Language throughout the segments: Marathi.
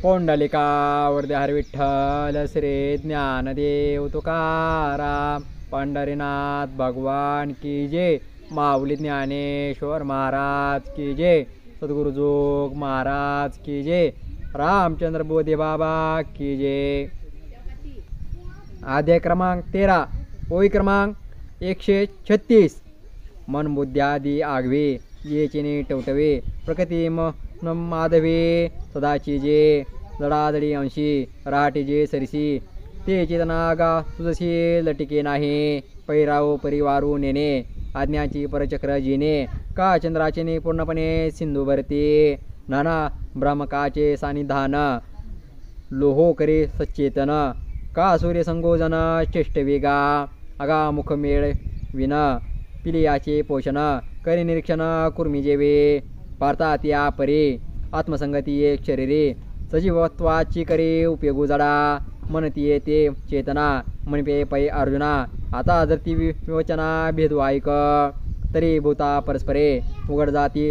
पुंडलिकावरती हरी विठ्ठल श्री ज्ञानदेव तुकाराम पंढरीनाथ भगवान की जय। माऊली ज्ञानेश्वर महाराज की जय। सद्गुरु जोग महाराज की जय। रामचंद्र बोधे बाबा की जय। अध्याय क्रमांक 13 ओळी क्रमांक 136 मन बुद्ध्यादी आगवे ये चिनी टवटवे प्रकृती माधवे सदाची जे जडाजडी अंशी राहटे जे सरिसी ते चेतनागा तुझशी लटिके नाही पैराव परिवारू नेणे आज्ञाची परचक्र जिने का चंद्राचे पूर्णपणे सिंधू भरते नाना ब्रह्मकाचे सानिधान लोहो करे सच्चेतन का सूर्य संगोजन चेष्ट वेगा अगा मुखमेळ विन पिलियाचे पोषण करी निरीक्षण कुर्मी जेवे पार्थात या परे आत्मसंगती एक शरीरे सजीवत्वाची करे उपयोगू जडा मनती ते चेतना म्हणपे पै अर्जुना आता जर ती विवचना भेदू ऐक तरी भूता परस्परे उघड जाती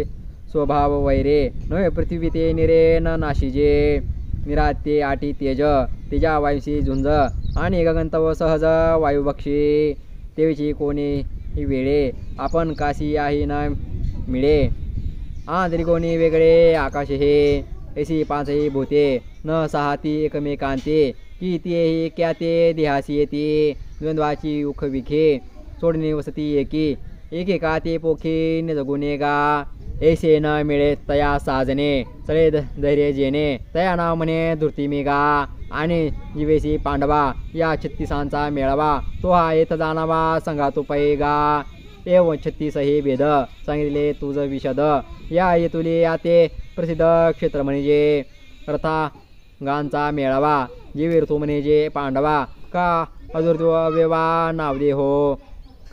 स्वभाव वैरे नवे पृथ्वी ते निरे न नाशिजे निराते आटी तेज तेजा वायूशी झुंज आणि गगनतव सहज वायुभक्षी तेवीची कोणी वेळे आपण काशी आहे न मिळे आंतरी कोणी वेगळे आकाश हे ऐसी पाचही भूते न सहाती एकमेकांते की तेही क्या ते देहासी येते द्वंद्वाची उख विखे सोडणे वसती एकेका ते पोखे न जगुने गा ऐसे न मिळे तया साजने सळे धैर्य जेणे तया नाव म्हणे धृती मेगा आणि जीवेसी पांडवा या 36 मेळावा तो हा येत जाणावा संघातो पैगा एव 36 हे भेद सांगितले तुझ विशद या येतुले या ते प्रसिद्ध क्षेत्र म्हणजे रथांगांचा मेळावा जीवे ऋतू म्हणजे पांडवा का अदुर्व्यवा नाव दे हो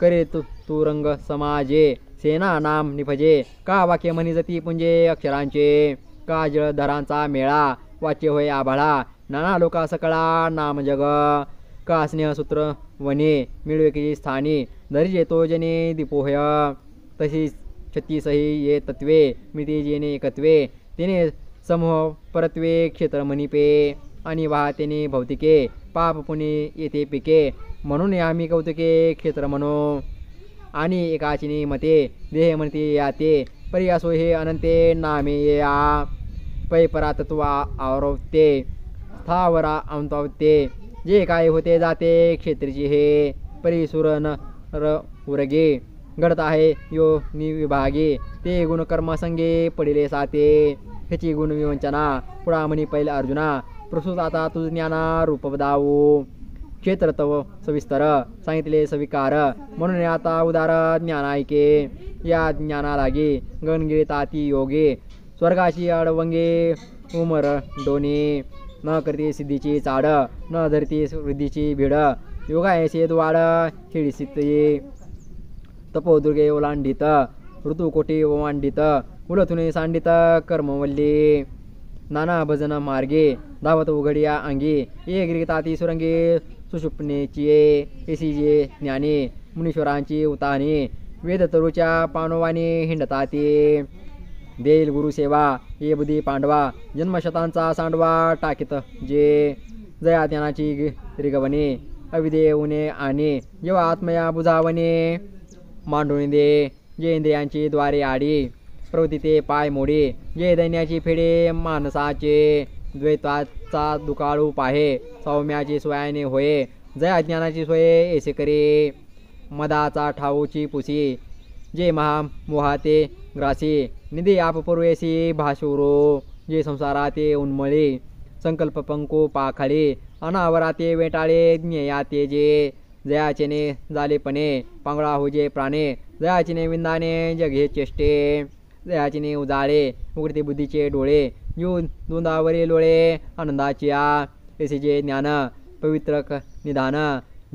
करे तू रंग समाजे सेना नाम निभजे का वाक्य म्हणी जती पुंजे अक्षरांचे का जळधरांचा मेळा वाच्य होय आभाळा नाना लोका सकळा नाम जग का स्नेहसूत्र वने मिळवेकी स्थानी धरिजे तो जने दीपोहय तशी 36 ये तत्वे मिती जेने एकत्वे तिने समूह परत्वे क्षेत्र मनिपे आणि वाहतेने भौतिके पाप पुणे येथे पिके म्हणून आम्ही कौतुके क्षेत्र म्हणू आणि एकाचिनी मते देह म्हणते याते परियासो हे अनंते नामे या पै परातत्व आवरवते स्थावरा अंतवते जे काय होते जाते क्षेत्रीची हे परिसुर न र उरगे घडत आहे यो निविभागे ते गुणकर्म संगे पडिले साते ह्याची गुण विवंचना पुढा म्हणी पहिले अर्जुना प्रसूत आता तुझ ज्ञाना रूप दावू क्षेत्र तव सविस्तर सांगितले सविकार म्हणून आता उदार ज्ञान ऐके या ज्ञाना लागे गणगिळताती योगे स्वर्गाची अडवंगे उमर डोने न करते सिद्धीची चाड न धरती वृद्धीची भीड योगायसे द्वाड खेळीसित तपोदुर्गे ओलांडित ऋतुकोटी ओमांडित उलथुने सांडित कर्मवल्ली नाना भजन मार्गे धावत उघडिया अंगी एक रिगताती सुरंगे सुषुप्नेची एसी जे ज्ञाने मुनीश्वरांची उताने वेद तरुच्या पानवाने हिंडताते देईल गुरुसेवा ये बुधी पांडवा जन्मशतांचा सांडवा टाकीत जे जया ज्ञानाची रिगवणे अविदेवने आणि जेव्हा आत्मया बुजावणे मांडून दे जे इंद्रियांची द्वारे आडी प्रवृत्ती ते पाय मोडी जे दैन्याची फेडे मानसाचे द्वैताचा दुकाळू पाहे सौम्याची सोयाने होये जया ज्ञानाची सोय ऐसे करे मदाचा ठाऊची पुसी जे महामोहाते ग्रासी निधी आपपूर्वेसी भाशुरो जे संसाराते उन्मळे संकल्प पंको पाखाळे अनावराते वेटाळे ज्ञेयाते जे जयाचेने झालेपणे पांगळा होजे प्राणे जयाचेने विंदाने जगे चेष्टे जयाचेने उजाळे उघडते बुद्धीचे डोळे जीव दुंदावरी लोळे आनंदाची ऐसे जे ज्ञान पवित्र निधान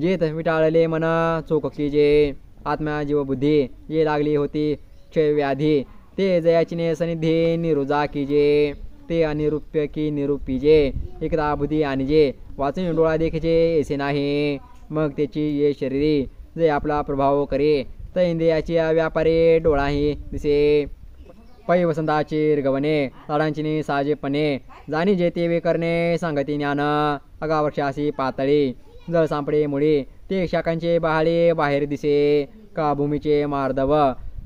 जेत विटाळले मन चोखकी जे आत्मा जीव बुद्धी जे लागली होती क्षय व्याधी ते जयाचीने सनिधी निरुजा कीजे ते अनिरूप्य की निरूपीजे एकदा बुद्धी आणिजे वाचून डोळा देखीचे ऐसे नाही मग त्याची ये शरीरी जे आपला प्रभाव करे तर इंद्रियाची व्यापारी डोळाही दिसे पै वसंताचे गवणे झाडांची साजेपणे जाणी जे ते वे करणे सांगती ज्ञान अगा वृक्षासी पातळी जळ सांपडे मुळे ते शाखांचे बहाळे बाहेर दिसे का भूमीचे मार्दव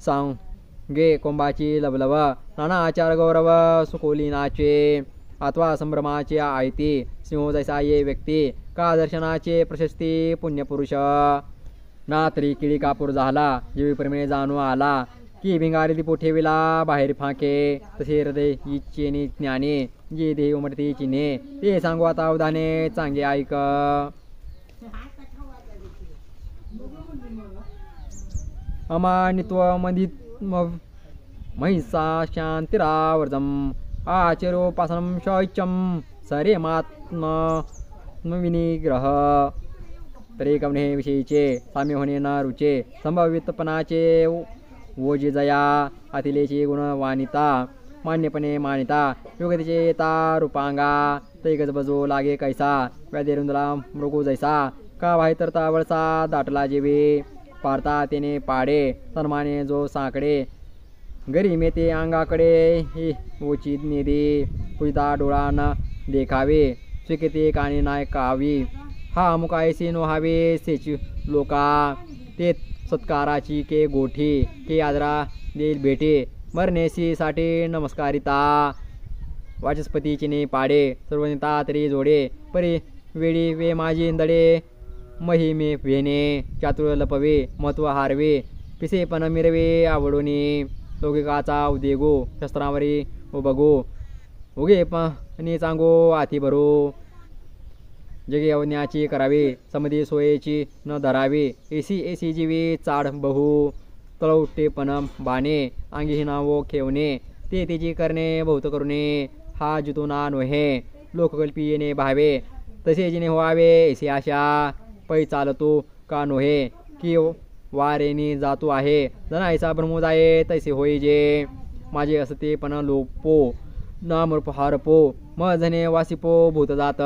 सांगे कोंबाची लवलव नाना आचार गौरव सुकोलीनाचे अथवा संभ्रमाचे आयती सिंह जैसा ये व्यक्ती का दर्शनाचे प्रशस्ती पुण्यपुरुष ना तरी किळी कापूर झाला जीवी प्रेमे जाणू आला की भिंगारी दिपो ठेविला बाहेर फाके तसे हृदय इच्छेने ज्ञाने जे देव उमटते चिन्हे ते सांगू आता अवधाने चांगे ऐक अमानित्व मदित महिषा शांतिरावर्जम आचरोपासनम शौचम सरेमात्म विनिग्रह तरी कवणे विषयीचे साम्य होणे न रुचे संभावितपणाचे ओजे जया अतिलेची गुणवानिता मान्यपणे मानिता योगतेचे येता रूपांगा ते गजबजो लागे कैसा व्याधिरुंदला मृगू जैसा का वाही तरता वळसा दाटला जेवे पारता तेने पाडे सन्माने जो साकडे गरीमे ते अंगाकडे ही ओची नेदे पुजता डोळा न देखावे स्वीकृती काणी नाय कावी हा मुकायसी नोहावे सेची लोका ते सत्काराची के गोठी के आदरा देईल भेटे मरणेसी साठी नमस्कारिता वाचस्पतीचिने पाडे सर्वनिता तरी जोडे परी वेळी वे माझी इंदडे महिमे वेणे चातुर लपवे महत्व हारवे पिसेपण मिरवे आवडोनी लौकिकाचा उद्योगो शस्त्रावरी उबगो उगे पण चांगो आती भरो जगे अवज्ञाची करावे समधी सोयेची न धरावे एसी जीवी चाड बहु तळवटेपण बाणे अंगी नावो ठेवणे ते तेची करणे बहुत करुणे हा जितुना नोहे लोककल्पी येणे भावे तसे जिने व्हावे ऐसी आशा पै चालतो का नोहे की वारेनी जातो आहे जनायचा ब्रह्मो जाये तैसे होई जे माझे असते पण लोपो न मृप हारपो म जने वासिपो भूत जात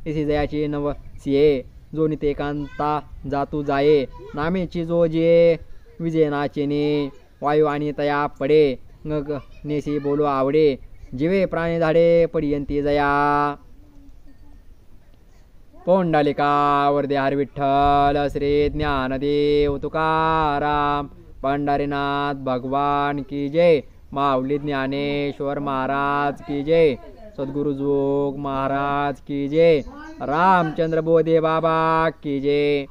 इसी जयाची नव सिये जो निते कांता जातू जाये नामेची जो जे विजयनाचेने वायू आणि तया पडे नग नेसी बोलो आवडे जीवे प्राणी झाडे पडियंती जया पोंडालिका वरदे हरी विठ्ठल श्री ज्ञानदेव तुकाराम पंढरीनाथ भगवान की जय माऊली ज्ञानेश्वर महाराज की जय सद्गुरु जोग महाराज की जय रामचंद्र बोधे बाबा की जय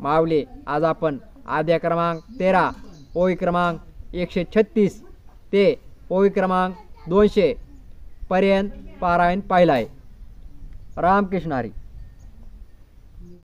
माऊली आज आपण अध्याय क्रमांक 13 ओवी क्रमांक 136 ते ओवी क्रमांक 200 पर्यंत पारायण पाहिलाय. रामकृष्ण हरी.